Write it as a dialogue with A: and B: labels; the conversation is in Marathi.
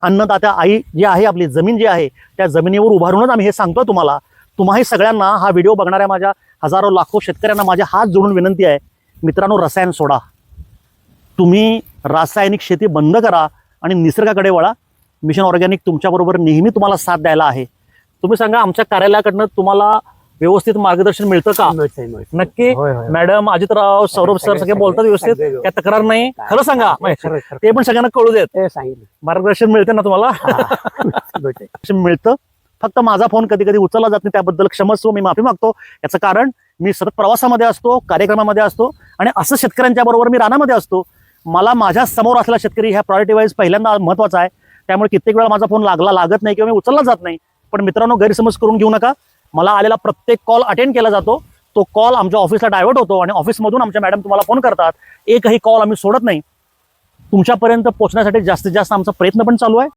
A: अन्नदात्या आई जी आहे, आपली जमीन जी आहे, त्या जमिनीवर उभारूनच आम्ही हे सांगतोय तुम्हाला. तुम्हाही सगळ्यांना, हा व्हिडिओ बघणाऱ्या माझ्या हजारो लाखो शेतकऱ्यांना माझ्या हात जोडून विनंती आहे, मित्रांनो, रसायन सोडा. तुम्ही रासायनिक शेती बंद करा आणि निसर्गाकडे वळा. मिशन ऑर्गॅनिक तुमच्याबरोबर नेहमी तुम्हाला साथ द्यायला आहे. तुम्ही सांगा, आमच्या कार्यालयाकडनं तुम्हाला व्यवस्थित मार्गदर्शन मिळतं का? नक्की. मॅडम, अजितराव, सौरभ सर सगळे बोलतात व्यवस्थित, काय तक्रार नाही? खरं सांगा, ते पण सगळ्यांना कळू देत. मार्गदर्शन मिळते ना तुम्हाला? मिळतं. फक्त माझा फोन कधी कधी उचलला जात नाही, त्याबद्दल क्षमस्व, मी माफी मागतो. याचं कारण मी सतत प्रवासामध्ये असतो, कार्यक्रमामध्ये असतो आणि असं शेतकऱ्यांच्या बरोबर मी रानामध्ये असतो. मला माझ्या समोर असलेला शेतकरी ह्या प्रायोरिटी वाईज पहिल्यांदा महत्वाचा आहे. त्यामुळे कित्येक वेळा माझा फोन लागत नाही किंवा मी उचलला जात नाही. पण मित्रांनो, गैरसमज करून घेऊ नका. मला आलेला प्रत्येक कॉल अटेंड केला जातो. तो कॉल आमच्या ऑफिसला डायव्हर्ट होतो आणि ऑफिसमधून आमच्या मॅडम तुम्हाला फोन करतात. एकही कॉल आम्ही सोडत नाही. तुमच्यापर्यंत पोहोचण्यासाठी जास्तीत जास्त आमचा प्रयत्न पण चालू आहे.